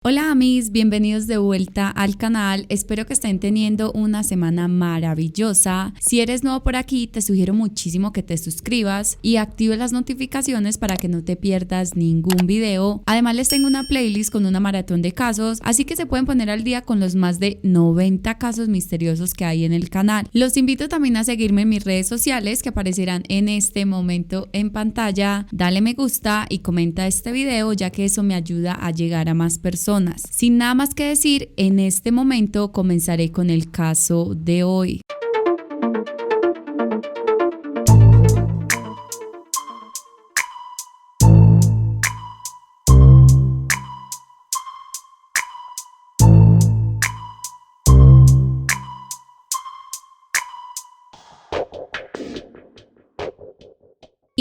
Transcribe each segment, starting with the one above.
Hola amis, bienvenidos de vuelta al canal, espero que estén teniendo una semana maravillosa. Si eres nuevo por aquí, te sugiero muchísimo que te suscribas y actives las notificaciones para que no te pierdas ningún video. Además les tengo una playlist con una maratón de casos, así que se pueden poner al día con los más de 90 casos misteriosos que hay en el canal. Los invito también a seguirme en mis redes sociales que aparecerán en este momento en pantalla. Dale me gusta y comenta este video ya que eso me ayuda a llegar a más personas. Sin nada más que decir, en este momento comenzaré con el caso de hoy.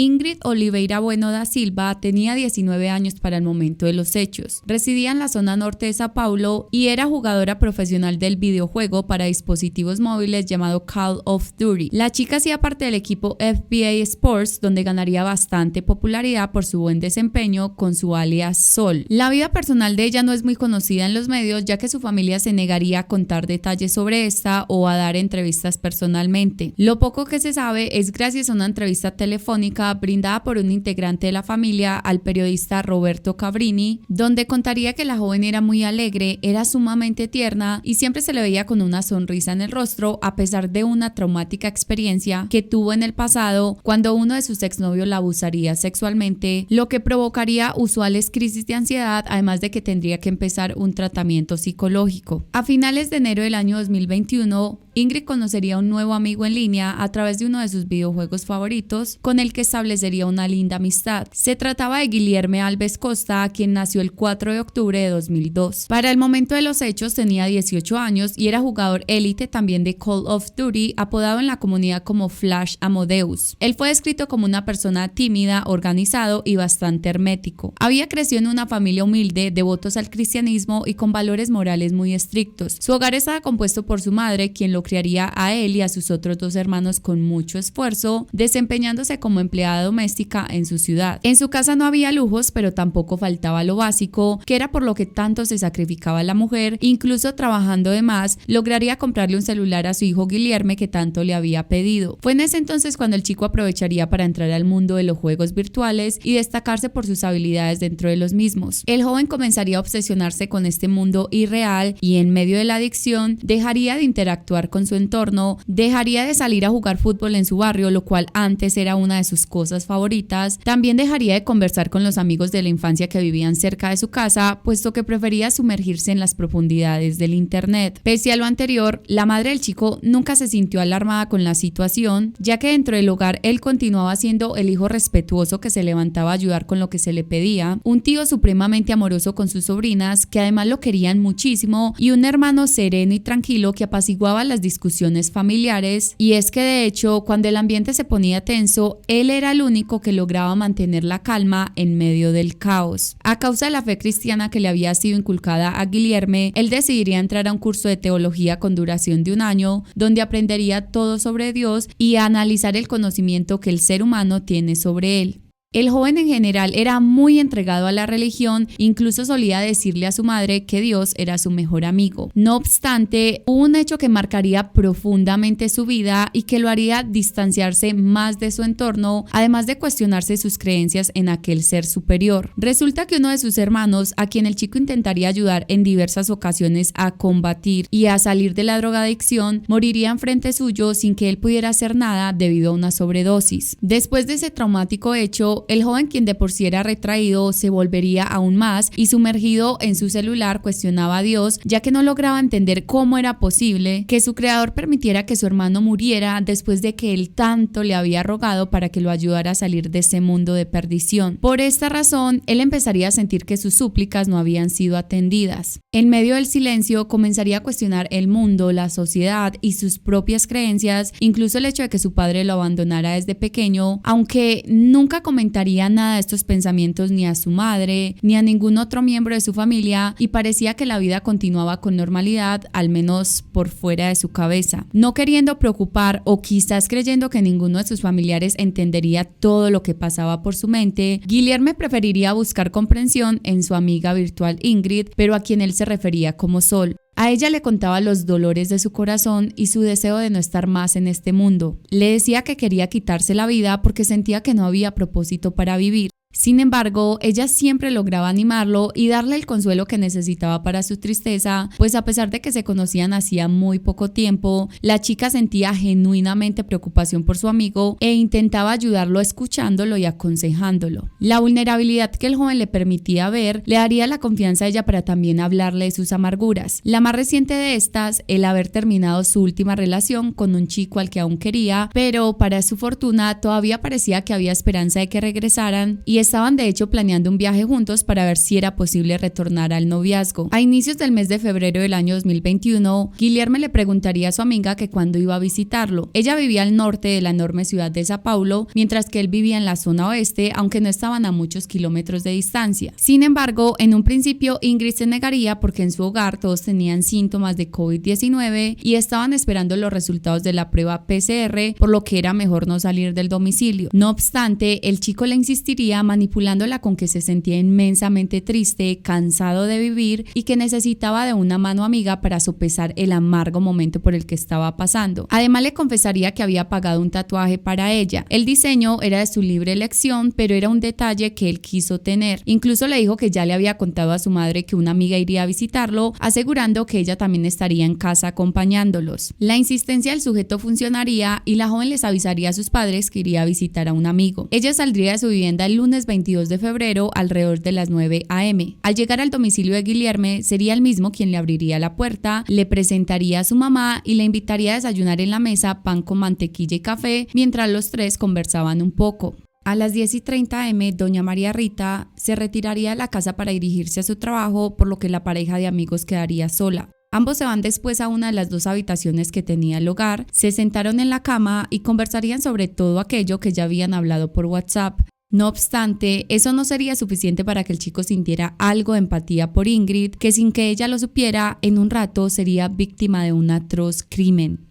Ingrid Oliveira Bueno da Silva tenía 19 años para el momento de los hechos. Residía en la zona norte de Sao Paulo y era jugadora profesional del videojuego para dispositivos móviles llamado Call of Duty. La chica hacía parte del equipo FBA Sports, donde ganaría bastante popularidad por su buen desempeño con su alias Sol. La vida personal de ella no es muy conocida en los medios, ya que su familia se negaría a contar detalles sobre esta o a dar entrevistas personalmente. Lo poco que se sabe es gracias a una entrevista telefónica brindada por un integrante de la familia al periodista Roberto Cabrini, donde contaría que la joven era muy alegre, era sumamente tierna y siempre se le veía con una sonrisa en el rostro a pesar de una traumática experiencia que tuvo en el pasado cuando uno de sus exnovios la abusaría sexualmente, lo que provocaría usuales crisis de ansiedad, además de que tendría que empezar un tratamiento psicológico. A finales de enero del año 2021, Ingrid conocería a un nuevo amigo en línea a través de uno de sus videojuegos favoritos, con el que establecería una linda amistad. Se trataba de Guilherme Alves Costa, quien nació el 4 de octubre de 2002. Para el momento de los hechos tenía 18 años y era jugador élite también de Call of Duty, apodado en la comunidad como Flash Amadeus. Él fue descrito como una persona tímida, organizado y bastante hermético. Había crecido en una familia humilde, devotos al cristianismo y con valores morales muy estrictos. Su hogar estaba compuesto por su madre, quien lo criaría a él y a sus otros dos hermanos con mucho esfuerzo, desempeñándose como empleada doméstica en su ciudad. En su casa no había lujos, pero tampoco faltaba lo básico, que era por lo que tanto se sacrificaba la mujer. Incluso trabajando de más, lograría comprarle un celular a su hijo Guilherme que tanto le había pedido. Fue en ese entonces cuando el chico aprovecharía para entrar al mundo de los juegos virtuales y destacarse por sus habilidades dentro de los mismos. El joven comenzaría a obsesionarse con este mundo irreal y en medio de la adicción dejaría de interactuar con su entorno, dejaría de salir a jugar fútbol en su barrio, lo cual antes era una de sus cosas favoritas. También dejaría de conversar con los amigos de la infancia que vivían cerca de su casa, puesto que prefería sumergirse en las profundidades del internet. Pese a lo anterior, la madre del chico nunca se sintió alarmada con la situación, ya que dentro del hogar él continuaba siendo el hijo respetuoso que se levantaba a ayudar con lo que se le pedía, un tío supremamente amoroso con sus sobrinas, que además lo querían muchísimo, y un hermano sereno y tranquilo que apaciguaba las discusiones familiares. Y es que de hecho, cuando el ambiente se ponía tenso, él era el único que lograba mantener la calma en medio del caos. A causa de la fe cristiana que le había sido inculcada a Guilherme, él decidiría entrar a un curso de teología con duración de un año, donde aprendería todo sobre Dios y a analizar el conocimiento que el ser humano tiene sobre él. El joven en general era muy entregado a la religión, incluso solía decirle a su madre que Dios era su mejor amigo. No obstante, hubo un hecho que marcaría profundamente su vida y que lo haría distanciarse más de su entorno, además de cuestionarse sus creencias en aquel ser superior. Resulta que uno de sus hermanos, a quien el chico intentaría ayudar en diversas ocasiones a combatir y a salir de la drogadicción, moriría enfrente suyo sin que él pudiera hacer nada debido a una sobredosis. Después de ese traumático hecho, el joven, quien de por sí era retraído, se volvería aún más y sumergido en su celular cuestionaba a Dios, ya que no lograba entender cómo era posible que su creador permitiera que su hermano muriera después de que él tanto le había rogado para que lo ayudara a salir de ese mundo de perdición. Por esta razón, él empezaría a sentir que sus súplicas no habían sido atendidas. En medio del silencio, comenzaría a cuestionar el mundo, la sociedad y sus propias creencias, incluso el hecho de que su padre lo abandonara desde pequeño, aunque nunca comentó comentaría nada de estos pensamientos ni a su madre, ni a ningún otro miembro de su familia, y parecía que la vida continuaba con normalidad, al menos por fuera de su cabeza. No queriendo preocupar o quizás creyendo que ninguno de sus familiares entendería todo lo que pasaba por su mente, Guilherme preferiría buscar comprensión en su amiga virtual Ingrid, pero a quien él se refería como Sol. A ella le contaba los dolores de su corazón y su deseo de no estar más en este mundo. Le decía que quería quitarse la vida porque sentía que no había propósito para vivir. Sin embargo, ella siempre lograba animarlo y darle el consuelo que necesitaba para su tristeza, pues a pesar de que se conocían hacía muy poco tiempo, la chica sentía genuinamente preocupación por su amigo e intentaba ayudarlo escuchándolo y aconsejándolo. La vulnerabilidad que el joven le permitía ver le daría la confianza a ella para también hablarle de sus amarguras. La más reciente de estas, el haber terminado su última relación con un chico al que aún quería, pero para su fortuna todavía parecía que había esperanza de que regresaran y estaban de hecho planeando un viaje juntos para ver si era posible retornar al noviazgo. A inicios del mes de febrero del año 2021, Guilherme le preguntaría a su amiga que cuándo iba a visitarlo. Ella vivía al norte de la enorme ciudad de Sao Paulo, mientras que él vivía en la zona oeste, aunque no estaban a muchos kilómetros de distancia. Sin embargo, en un principio Ingrid se negaría porque en su hogar todos tenían síntomas de COVID-19 y estaban esperando los resultados de la prueba PCR, por lo que era mejor no salir del domicilio. No obstante, el chico le insistiría manipulándola con que se sentía inmensamente triste, cansado de vivir y que necesitaba de una mano amiga para sopesar el amargo momento por el que estaba pasando. Además le confesaría que había pagado un tatuaje para ella. El diseño era de su libre elección, pero era un detalle que él quiso tener. Incluso le dijo que ya le había contado a su madre que una amiga iría a visitarlo, asegurando que ella también estaría en casa acompañándolos. La insistencia del sujeto funcionaría y la joven les avisaría a sus padres que iría a visitar a un amigo. Ella saldría de su vivienda el lunes 22 de febrero alrededor de las 9 a.m. Al llegar al domicilio de Guilherme, sería él mismo quien le abriría la puerta, le presentaría a su mamá y le invitaría a desayunar en la mesa pan con mantequilla y café, mientras los tres conversaban un poco. A las 10:30 a.m., doña María Rita se retiraría de la casa para dirigirse a su trabajo, por lo que la pareja de amigos quedaría sola. Ambos se van después a una de las dos habitaciones que tenía el hogar, se sentaron en la cama y conversarían sobre todo aquello que ya habían hablado por WhatsApp. No obstante, eso no sería suficiente para que el chico sintiera algo de empatía por Ingrid, que sin que ella lo supiera, en un rato sería víctima de un atroz crimen.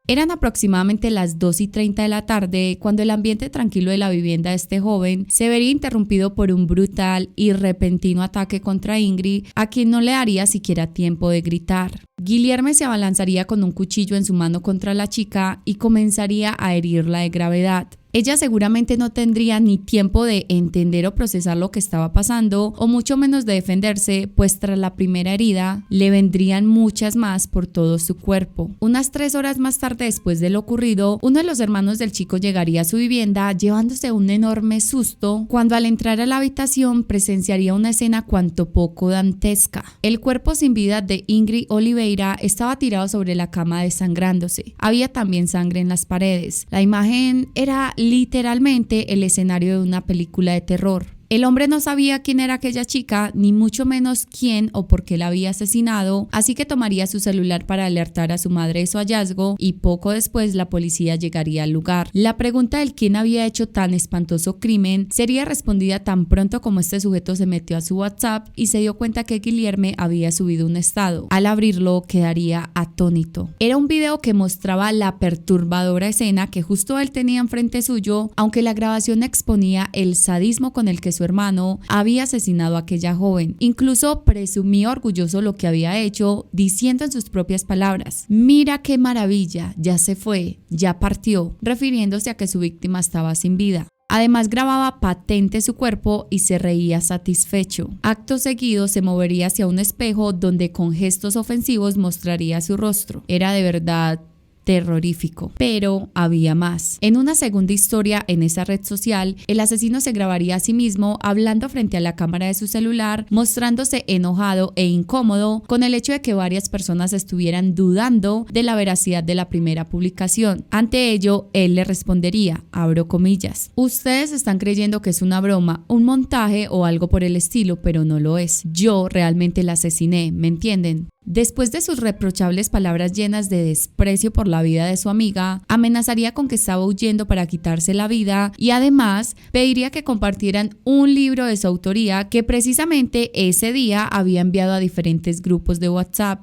Eran aproximadamente las 2:30 de la tarde cuando el ambiente tranquilo de la vivienda de este joven se vería interrumpido por un brutal y repentino ataque contra Ingrid, a quien no le daría siquiera tiempo de gritar. Guilherme se abalanzaría con un cuchillo en su mano contra la chica y comenzaría a herirla de gravedad. Ella seguramente no tendría ni tiempo de entender o procesar lo que estaba pasando, o mucho menos de defenderse, pues tras la primera herida le vendrían muchas más por todo su cuerpo. Unas 3 horas más tarde después de lo ocurrido, uno de los hermanos del chico llegaría a su vivienda llevándose un enorme susto cuando al entrar a la habitación presenciaría una escena cuanto poco dantesca. El cuerpo sin vida de Ingrid Oliveira estaba tirado sobre la cama desangrándose. Había también sangre en las paredes. La imagen era literalmente el escenario de una película de terror. El hombre no sabía quién era aquella chica, ni mucho menos quién o por qué la había asesinado, así que tomaría su celular para alertar a su madre de su hallazgo y poco después la policía llegaría al lugar. La pregunta del quién había hecho tan espantoso crimen sería respondida tan pronto como este sujeto se metió a su WhatsApp y se dio cuenta que Guilherme había subido un estado. Al abrirlo quedaría atónito. Era un video que mostraba la perturbadora escena que justo él tenía enfrente suyo, aunque la grabación exponía el sadismo con el que su hermano había asesinado a aquella joven. Incluso presumía orgulloso lo que había hecho, diciendo en sus propias palabras: "Mira qué maravilla, ya se fue, ya partió", refiriéndose a que su víctima estaba sin vida. Además grababa patente su cuerpo y se reía satisfecho. Acto seguido se movería hacia un espejo donde con gestos ofensivos mostraría su rostro. Era de verdad terrorífico. Pero había más. En una segunda historia en esa red social, el asesino se grabaría a sí mismo hablando frente a la cámara de su celular, mostrándose enojado e incómodo con el hecho de que varias personas estuvieran dudando de la veracidad de la primera publicación. Ante ello, él le respondería, abro comillas: "Ustedes están creyendo que es una broma, un montaje o algo por el estilo, pero no lo es. Yo realmente la asesiné, ¿me entienden?". Después de sus reprochables palabras llenas de desprecio por la vida de su amiga, amenazaría con que estaba huyendo para quitarse la vida y además pediría que compartieran un libro de su autoría que precisamente ese día había enviado a diferentes grupos de WhatsApp.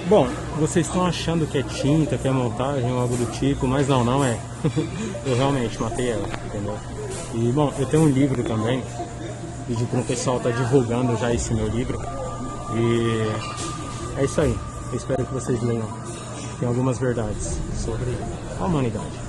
Bom, vocês estão achando que é tinta, que é montagem ou algo do tipo, mas não, não é. Eu realmente matei ela, entendeu? E, bom, eu tenho um livro também, pedi para o pessoal estar divulgando já esse meu livro. E é isso aí, eu espero que vocês leiam. Tem algumas verdades sobre a humanidade.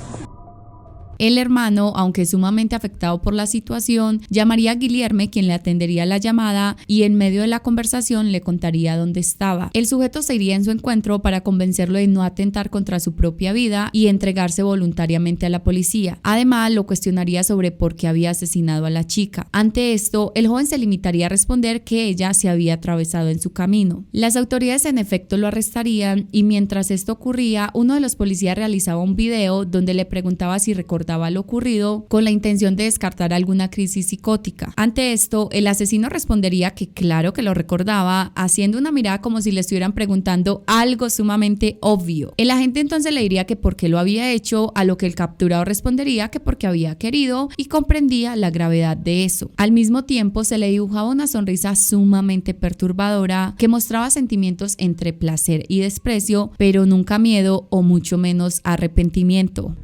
El hermano, aunque sumamente afectado por la situación, llamaría a Guilherme, quien le atendería la llamada y en medio de la conversación le contaría dónde estaba. El sujeto se iría en su encuentro para convencerlo de no atentar contra su propia vida y entregarse voluntariamente a la policía. Además, lo cuestionaría sobre por qué había asesinado a la chica. Ante esto, el joven se limitaría a responder que ella se había atravesado en su camino. Las autoridades en efecto lo arrestarían y mientras esto ocurría, uno de los policías realizaba un video donde le preguntaba si recordaba lo ocurrido con la intención de descartar alguna crisis psicótica. Ante esto, el asesino respondería que claro que lo recordaba, haciendo una mirada como si le estuvieran preguntando algo sumamente obvio. El agente entonces le diría que por qué lo había hecho, a lo que el capturado respondería que porque había querido y comprendía la gravedad de eso. Al mismo tiempo, se le dibujaba una sonrisa sumamente perturbadora que mostraba sentimientos entre placer y desprecio, pero nunca miedo o mucho menos arrepentimiento.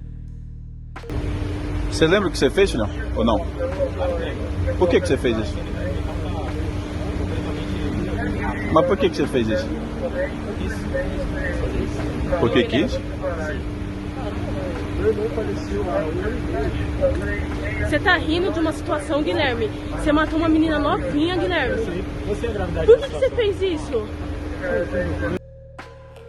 Você lembra o que você fez, não? Ou não? Por que você fez isso? Mas por que você fez isso? Porque quis? Você tá rindo de uma situação, Guilherme. Você matou uma menina novinha, Guilherme. Por que você fez isso?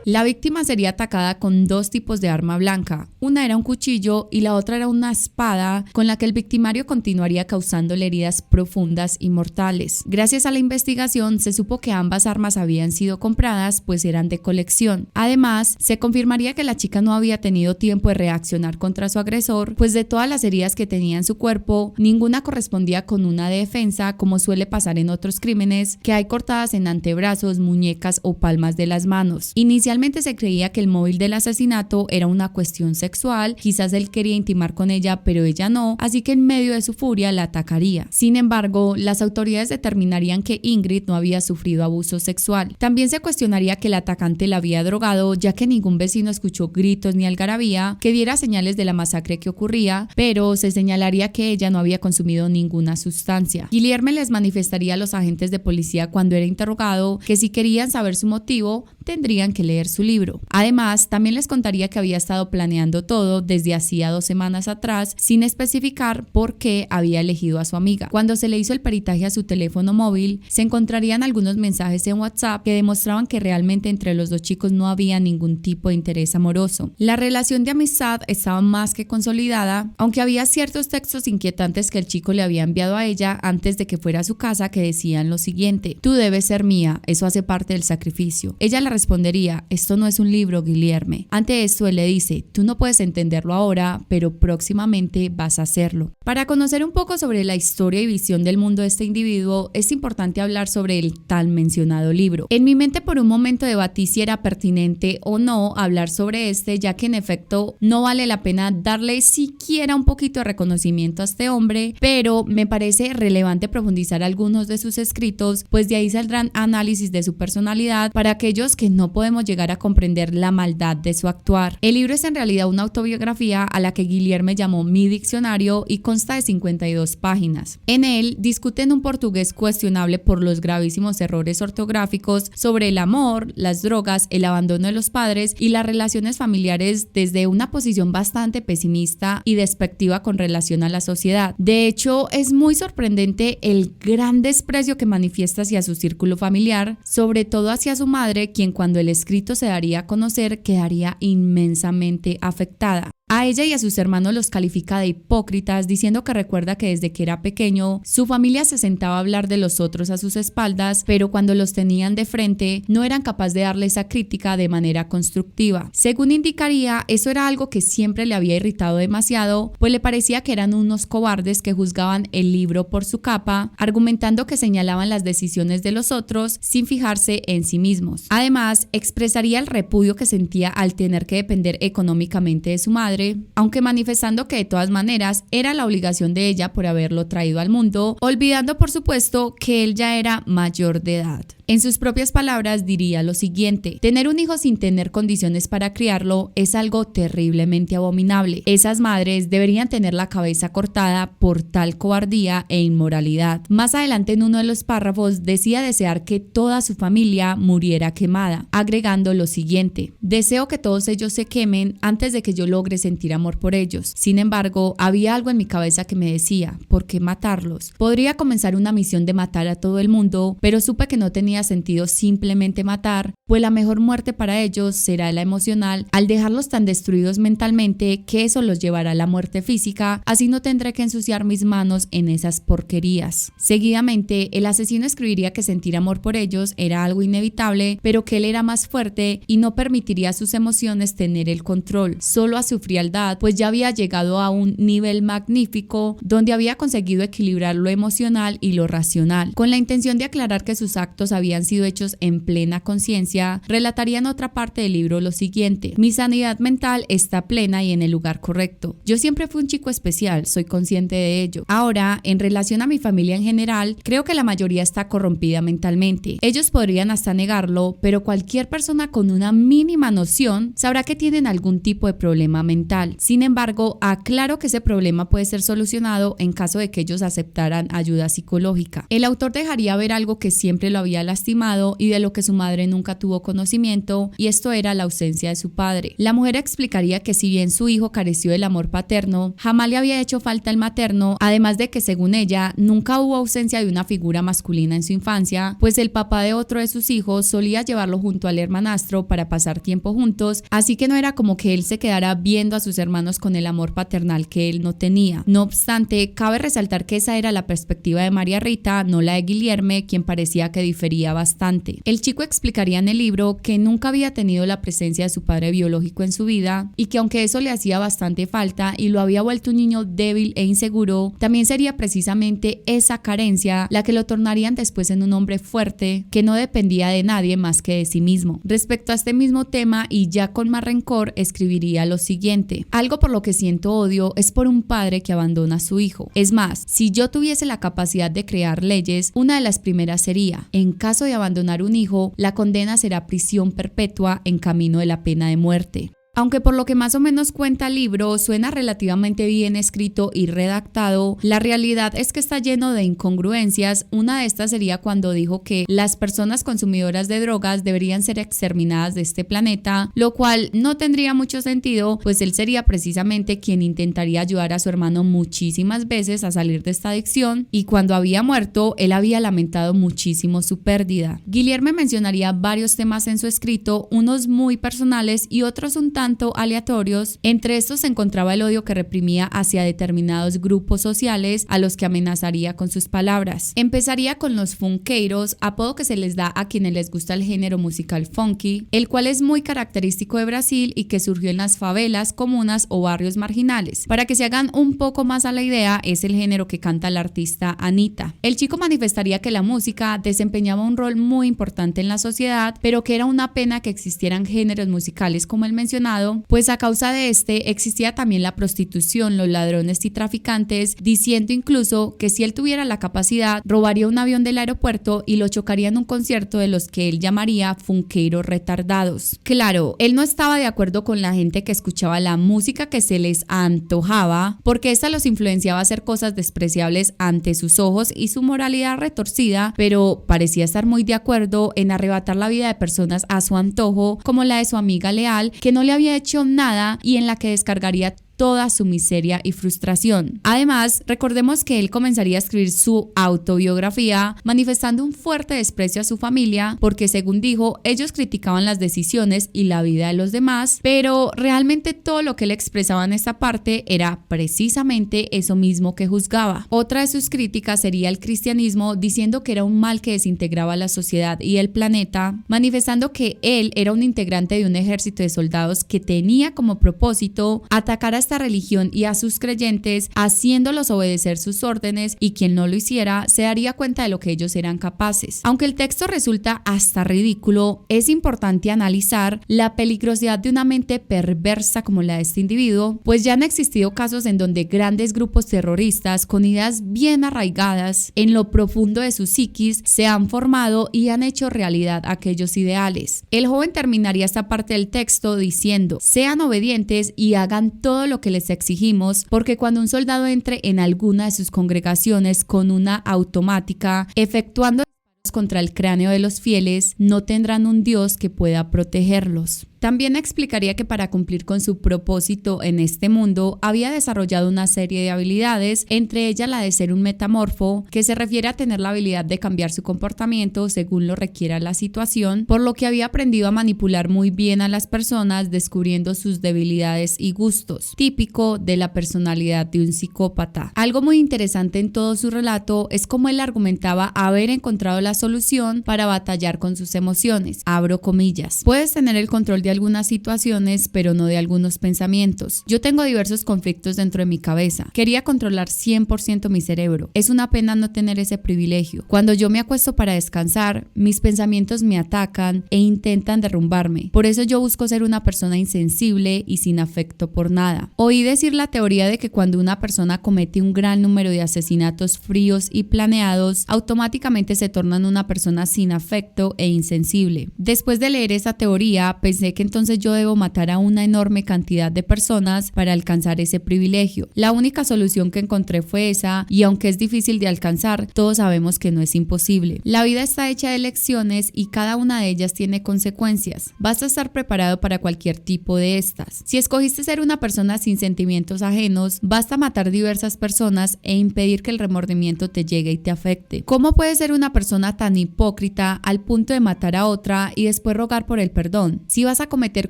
La víctima sería atacada con dos tipos de arma blanca. Una era un cuchillo y la otra era una espada con la que el victimario continuaría causándole heridas profundas y mortales. Gracias a la investigación se supo que ambas armas habían sido compradas pues eran de colección. Además, se confirmaría que la chica no había tenido tiempo de reaccionar contra su agresor, pues de todas las heridas que tenía en su cuerpo, ninguna correspondía con una de defensa como suele pasar en otros crímenes, que hay cortadas en antebrazos, muñecas o palmas de las manos. Inicialmente se creía que el móvil del asesinato era una cuestión sexual, quizás él quería intimar con ella pero ella no, así que en medio de su furia la atacaría. Sin embargo, las autoridades determinarían que Ingrid no había sufrido abuso sexual. También se cuestionaría que el atacante la había drogado, ya que ningún vecino escuchó gritos ni algarabía que diera señales de la masacre que ocurría, pero se señalaría que ella no había consumido ninguna sustancia. Guilherme les manifestaría a los agentes de policía cuando era interrogado que si querían saber su motivo, tendrían que leer su libro. Además, también les contaría que había estado planeando todo desde hacía 2 semanas atrás, sin especificar por qué había elegido a su amiga. Cuando se le hizo el peritaje a su teléfono móvil, se encontrarían algunos mensajes en WhatsApp que demostraban que realmente entre los dos chicos no había ningún tipo de interés amoroso. La relación de amistad estaba más que consolidada, aunque había ciertos textos inquietantes que el chico le había enviado a ella antes de que fuera a su casa que decían lo siguiente: tú debes ser mía, eso hace parte del sacrificio. Ella le respondería: esto no es un libro, Guilherme. Ante esto él le dice: tú no puedes entenderlo ahora, pero próximamente vas a hacerlo. Para conocer un poco sobre la historia y visión del mundo de este individuo, es importante hablar sobre el tan mencionado libro. En mi mente por un momento debatí si era pertinente o no hablar sobre este, ya que en efecto no vale la pena darle siquiera un poquito de reconocimiento a este hombre, pero me parece relevante profundizar algunos de sus escritos, pues de ahí saldrán análisis de su personalidad para aquellos que no podemos llegar a comprender la maldad de su actuar. El libro es en realidad una autobiografía a la que Guilherme llamó Mi Diccionario y consta de 52 páginas. En él discuten un portugués cuestionable por los gravísimos errores ortográficos sobre el amor, las drogas, el abandono de los padres y las relaciones familiares desde una posición bastante pesimista y despectiva con relación a la sociedad. De hecho, es muy sorprendente el gran desprecio que manifiesta hacia su círculo familiar, sobre todo hacia su madre, quien cuando el escrito se daría a conocer quedaría inmensamente afectada. A ella y a sus hermanos los califica de hipócritas, diciendo que recuerda que desde que era pequeño, su familia se sentaba a hablar de los otros a sus espaldas, pero cuando los tenían de frente, no eran capaces de darle esa crítica de manera constructiva. Según indicaría, eso era algo que siempre le había irritado demasiado, pues le parecía que eran unos cobardes que juzgaban el libro por su capa, argumentando que señalaban las decisiones de los otros sin fijarse en sí mismos. Además, expresaría el repudio que sentía al tener que depender económicamente de su madre, aunque manifestando que de todas maneras era la obligación de ella por haberlo traído al mundo, olvidando por supuesto que él ya era mayor de edad. En sus propias palabras diría lo siguiente: tener un hijo sin tener condiciones para criarlo es algo terriblemente abominable. Esas madres deberían tener la cabeza cortada por tal cobardía e inmoralidad. Más adelante en uno de los párrafos decía desear que toda su familia muriera quemada, agregando lo siguiente: deseo que todos ellos se quemen antes de que yo logre sentir amor por ellos. Sin embargo, había algo en mi cabeza que me decía: ¿por qué matarlos? Podría comenzar una misión de matar a todo el mundo, pero supe que no tenía sentido simplemente matar, pues la mejor muerte para ellos será la emocional, al dejarlos tan destruidos mentalmente que eso los llevará a la muerte física, así no tendré que ensuciar mis manos en esas porquerías. Seguidamente, el asesino escribiría que sentir amor por ellos era algo inevitable, pero que él era más fuerte y no permitiría a sus emociones tener el control, solo a su frialdad, pues ya había llegado a un nivel magnífico donde había conseguido equilibrar lo emocional y lo racional. Con la intención de aclarar que sus actos habían sido hechos en plena conciencia, relataría en otra parte del libro lo siguiente: mi sanidad mental está plena y en el lugar correcto. Yo siempre fui un chico especial, soy consciente de ello. Ahora, en relación a mi familia en general, creo que la mayoría está corrompida mentalmente. Ellos podrían hasta negarlo, pero cualquier persona con una mínima noción sabrá que tienen algún tipo de problema mental. Sin embargo, aclaro que ese problema puede ser solucionado en caso de que ellos aceptaran ayuda psicológica. El autor dejaría ver algo que siempre lo había lastimado y de lo que su madre nunca tuvo conocimiento, y esto era la ausencia de su padre. La mujer explicaría que si bien su hijo careció del amor paterno, jamás le había hecho falta el materno, además de que según ella nunca hubo ausencia de una figura masculina en su infancia, pues el papá de otro de sus hijos solía llevarlo junto al hermanastro para pasar tiempo juntos, así que no era como que él se quedara viendo a sus hermanos con el amor paternal que él no tenía. No obstante, cabe resaltar que esa era la perspectiva de María Rita, no la de Guilherme, quien parecía que difería bastante. El chico explicaría en el libro que nunca había tenido la presencia de su padre biológico en su vida y que aunque eso le hacía bastante falta y lo había vuelto un niño débil e inseguro, también sería precisamente esa carencia la que lo tornarían después en un hombre fuerte que no dependía de nadie más que de sí mismo. Respecto a este mismo tema y ya con más rencor, escribiría lo siguiente: algo por lo que siento odio es por un padre que abandona a su hijo. Es más, si yo tuviese la capacidad de crear leyes, una de las primeras sería: en caso de abandonar un hijo, la condena será prisión perpetua en camino de la pena de muerte. Aunque por lo que más o menos cuenta el libro suena relativamente bien escrito y redactado, la realidad es que está lleno de incongruencias. Una de estas sería cuando dijo que las personas consumidoras de drogas deberían ser exterminadas de este planeta, lo cual no tendría mucho sentido, pues él sería precisamente quien intentaría ayudar a su hermano muchísimas veces a salir de esta adicción, y cuando había muerto, él había lamentado muchísimo su pérdida. Guilherme mencionaría varios temas en su escrito, unos muy personales y otros un tanto aleatorios. Entre estos se encontraba el odio que reprimía hacia determinados grupos sociales a los que amenazaría con sus palabras. Empezaría con los funkeiros, apodo que se les da a quienes les gusta el género musical funky, el cual es muy característico de Brasil y que surgió en las favelas, comunas o barrios marginales. Para que se hagan un poco más a la idea, es el género que canta la artista Anitta. El chico manifestaría que la música desempeñaba un rol muy importante en la sociedad, pero que era una pena que existieran géneros musicales como el mencionado, pues a causa de este existía también la prostitución, los ladrones y traficantes, diciendo incluso que si él tuviera la capacidad, robaría un avión del aeropuerto y lo chocaría en un concierto de los que él llamaría funkeiros retardados. Claro, él no estaba de acuerdo con la gente que escuchaba la música que se les antojaba, porque esta los influenciaba a hacer cosas despreciables ante sus ojos y su moralidad retorcida, pero parecía estar muy de acuerdo en arrebatar la vida de personas a su antojo, como la de su amiga Leal, que no le había hecho nada y en la que descargaría toda su miseria y frustración. Además, recordemos que él comenzaría a escribir su autobiografía manifestando un fuerte desprecio a su familia porque, según dijo, ellos criticaban las decisiones y la vida de los demás, pero realmente todo lo que él expresaba en esta parte era precisamente eso mismo que juzgaba. Otra de sus críticas sería el cristianismo, diciendo que era un mal que desintegraba la sociedad y el planeta, manifestando que él era un integrante de un ejército de soldados que tenía como propósito atacar a esta religión y a sus creyentes, haciéndolos obedecer sus órdenes, y quien no lo hiciera se daría cuenta de lo que ellos eran capaces. Aunque el texto resulta hasta ridículo, es importante analizar la peligrosidad de una mente perversa como la de este individuo, pues ya han existido casos en donde grandes grupos terroristas con ideas bien arraigadas en lo profundo de su psiquis se han formado y han hecho realidad aquellos ideales. El joven terminaría esta parte del texto diciendo: sean obedientes y hagan todo lo que les exigimos, porque cuando un soldado entre en alguna de sus congregaciones con una automática efectuando contra el cráneo de los fieles, no tendrán un Dios que pueda protegerlos. También explicaría que para cumplir con su propósito en este mundo había desarrollado una serie de habilidades, entre ellas la de ser un metamorfo, que se refiere a tener la habilidad de cambiar su comportamiento según lo requiera la situación, por lo que había aprendido a manipular muy bien a las personas, descubriendo sus debilidades y gustos, típico de la personalidad de un psicópata. Algo muy interesante en todo su relato es cómo él argumentaba haber encontrado la solución para batallar con sus emociones. Abro comillas: puedes tener el control de algunas situaciones, pero no de algunos pensamientos. Yo tengo diversos conflictos dentro de mi cabeza. Quería controlar 100% mi cerebro. Es una pena no tener ese privilegio. Cuando yo me acuesto para descansar, mis pensamientos me atacan e intentan derrumbarme. Por eso yo busco ser una persona insensible y sin afecto por nada. Oí decir la teoría de que cuando una persona comete un gran número de asesinatos fríos y planeados, automáticamente se tornan una persona sin afecto e insensible. Después de leer esa teoría, pensé que entonces yo debo matar a una enorme cantidad de personas para alcanzar ese privilegio. La única solución que encontré fue esa, y aunque es difícil de alcanzar, todos sabemos que no es imposible. La vida está hecha de lecciones y cada una de ellas tiene consecuencias. Basta estar preparado para cualquier tipo de estas. Si escogiste ser una persona sin sentimientos ajenos, basta matar diversas personas e impedir que el remordimiento te llegue y te afecte. ¿Cómo puedes ser una persona tan hipócrita al punto de matar a otra y después rogar por el perdón? Si vas a cometer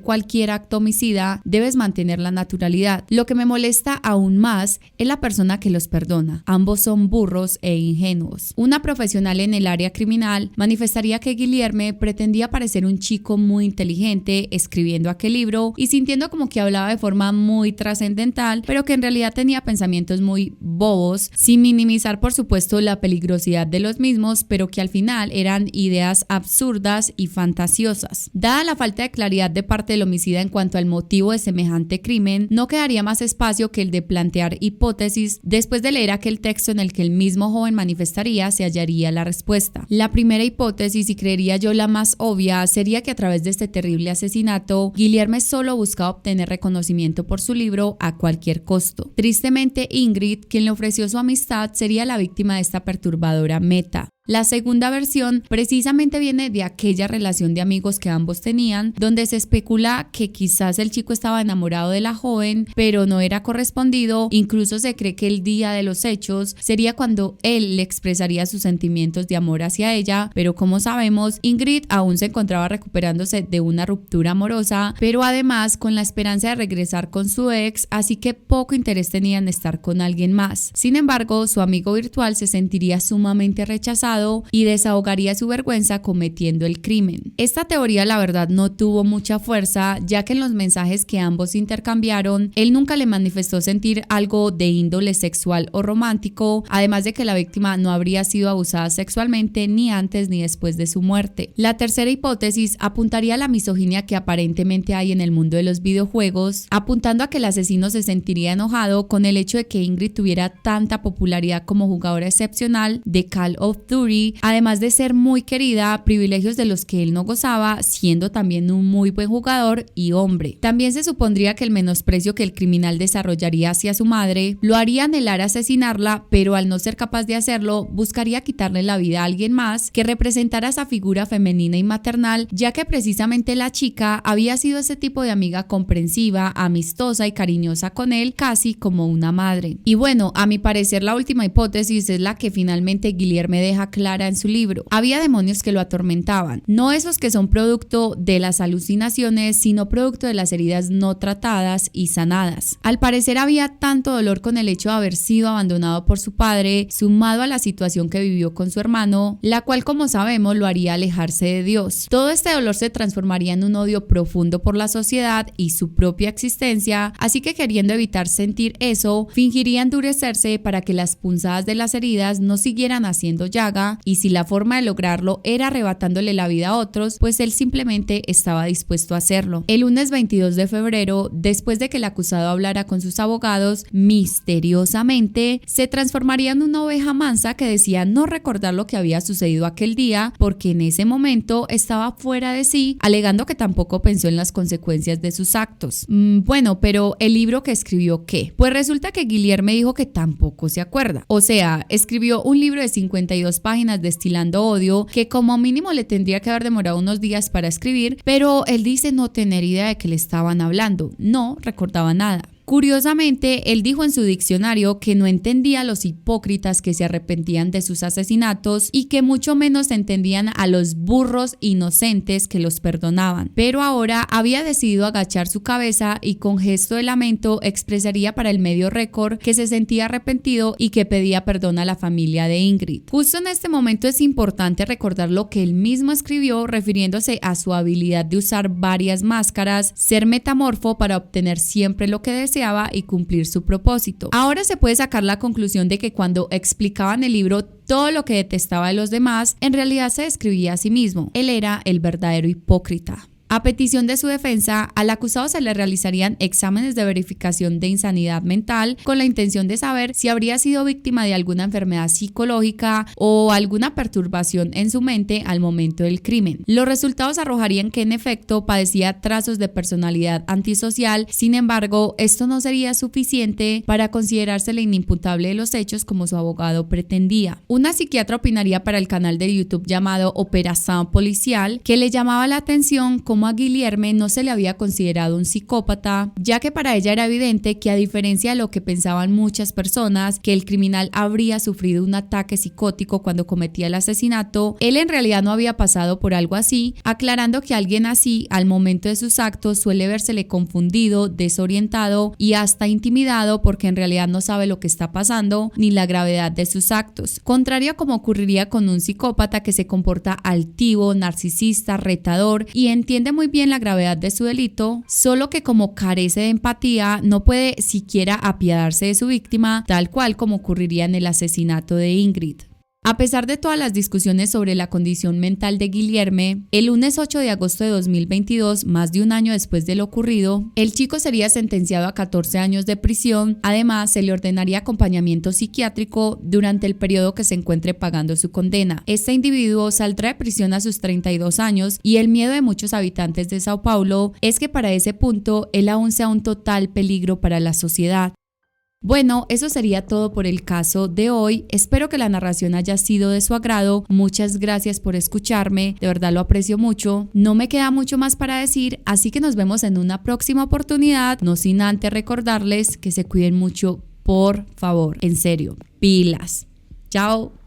cualquier acto homicida, debes mantener la naturalidad. Lo que me molesta aún más es la persona que los perdona. Ambos son burros e ingenuos. Una profesional en el área criminal manifestaría que Guilherme pretendía parecer un chico muy inteligente escribiendo aquel libro y sintiendo como que hablaba de forma muy trascendental, pero que en realidad tenía pensamientos muy bobos, sin minimizar por supuesto la peligrosidad de los mismos, pero que al final eran ideas absurdas y fantasiosas. Dada la falta de claridad de parte del homicida en cuanto al motivo de semejante crimen, no quedaría más espacio que el de plantear hipótesis. Después de leer aquel texto en el que el mismo joven manifestaría, se hallaría la respuesta. La primera hipótesis, y creería yo la más obvia, sería que a través de este terrible asesinato, Guilherme solo buscaba obtener reconocimiento por su libro a cualquier costo. Tristemente, Ingrid, quien le ofreció su amistad, sería la víctima de esta perturbadora meta. La segunda versión precisamente viene de aquella relación de amigos que ambos tenían, donde se especula que quizás el chico estaba enamorado de la joven, pero no era correspondido. Incluso se cree que el día de los hechos sería cuando él le expresaría sus sentimientos de amor hacia ella, pero como sabemos, Ingrid aún se encontraba recuperándose de una ruptura amorosa, pero además con la esperanza de regresar con su ex, así que poco interés tenía en estar con alguien más. Sin embargo, su amigo virtual se sentiría sumamente rechazado y desahogaría su vergüenza cometiendo el crimen. Esta teoría, la verdad, no tuvo mucha fuerza, ya que en los mensajes que ambos intercambiaron, él nunca le manifestó sentir algo de índole sexual o romántico, además de que la víctima no habría sido abusada sexualmente ni antes ni después de su muerte. La tercera hipótesis apuntaría a la misoginia que aparentemente hay en el mundo de los videojuegos, apuntando a que el asesino se sentiría enojado con el hecho de que Ingrid tuviera tanta popularidad como jugadora excepcional de Call of Duty, Missouri, además de ser muy querida, privilegios de los que él no gozaba, siendo también un muy buen jugador y hombre. También se supondría que el menosprecio que el criminal desarrollaría hacia su madre lo haría anhelar asesinarla, pero al no ser capaz de hacerlo, buscaría quitarle la vida a alguien más que representara esa figura femenina y maternal, ya que precisamente la chica había sido ese tipo de amiga comprensiva, amistosa y cariñosa con él, casi como una madre. Y bueno, a mi parecer la última hipótesis es la que finalmente Guilherme deja clara en su libro. Había demonios que lo atormentaban, no esos que son producto de las alucinaciones, sino producto de las heridas no tratadas y sanadas. Al parecer había tanto dolor con el hecho de haber sido abandonado por su padre, sumado a la situación que vivió con su hermano, la cual, como sabemos, lo haría alejarse de Dios. Todo este dolor se transformaría en un odio profundo por la sociedad y su propia existencia, así que queriendo evitar sentir eso, fingiría endurecerse para que las punzadas de las heridas no siguieran haciendo llaga, y si la forma de lograrlo era arrebatándole la vida a otros, pues él simplemente estaba dispuesto a hacerlo. El lunes 22 de febrero, después de que el acusado hablara con sus abogados, misteriosamente se transformaría en una oveja mansa que decía no recordar lo que había sucedido aquel día porque en ese momento estaba fuera de sí, alegando que tampoco pensó en las consecuencias de sus actos. Bueno, pero ¿el libro que escribió qué? Pues resulta que Guilherme dijo que tampoco se acuerda. O sea, escribió un libro de 52 páginas destilando odio que como mínimo le tendría que haber demorado unos días para escribir, pero él dice no tener idea de qué le estaban hablando, no recordaba nada. Curiosamente, él dijo en su diccionario que no entendía a los hipócritas que se arrepentían de sus asesinatos y que mucho menos entendían a los burros inocentes que los perdonaban. Pero ahora había decidido agachar su cabeza y con gesto de lamento expresaría para el medio Récord que se sentía arrepentido y que pedía perdón a la familia de Ingrid. Justo en este momento es importante recordar lo que él mismo escribió refiriéndose a su habilidad de usar varias máscaras, ser metamorfo para obtener siempre lo que desea y cumplir su propósito. Ahora se puede sacar la conclusión de que cuando explicaba en el libro todo lo que detestaba de los demás, en realidad se describía a sí mismo. Él era el verdadero hipócrita. A petición de su defensa, al acusado se le realizarían exámenes de verificación de insanidad mental con la intención de saber si habría sido víctima de alguna enfermedad psicológica o alguna perturbación en su mente al momento del crimen. Los resultados arrojarían que en efecto padecía trazos de personalidad antisocial, sin embargo, esto no sería suficiente para considerársele inimputable de los hechos como su abogado pretendía. Una psiquiatra opinaría para el canal de YouTube llamado Operación Policial que le llamaba la atención como a Guilherme no se le había considerado un psicópata, ya que para ella era evidente que a diferencia de lo que pensaban muchas personas, que el criminal habría sufrido un ataque psicótico cuando cometía el asesinato, él en realidad no había pasado por algo así, aclarando que alguien así al momento de sus actos suele vérsele confundido, desorientado y hasta intimidado porque en realidad no sabe lo que está pasando ni la gravedad de sus actos, contrario a como ocurriría con un psicópata que se comporta altivo, narcisista, retador y entiende muy bien la gravedad de su delito, solo que como carece de empatía no puede siquiera apiadarse de su víctima, tal cual como ocurriría en el asesinato de Ingrid. A pesar de todas las discusiones sobre la condición mental de Guilherme, el lunes 8 de agosto de 2022, más de un año después de lo ocurrido, el chico sería sentenciado a 14 años de prisión. Además, se le ordenaría acompañamiento psiquiátrico durante el periodo que se encuentre pagando su condena. Este individuo saldrá de prisión a sus 32 años y el miedo de muchos habitantes de Sao Paulo es que para ese punto él aún sea un total peligro para la sociedad. Bueno, eso sería todo por el caso de hoy. Espero que la narración haya sido de su agrado. Muchas gracias por escucharme, de verdad lo aprecio mucho. No me queda mucho más para decir, así que nos vemos en una próxima oportunidad, no sin antes recordarles que se cuiden mucho, por favor, en serio, pilas. Chao.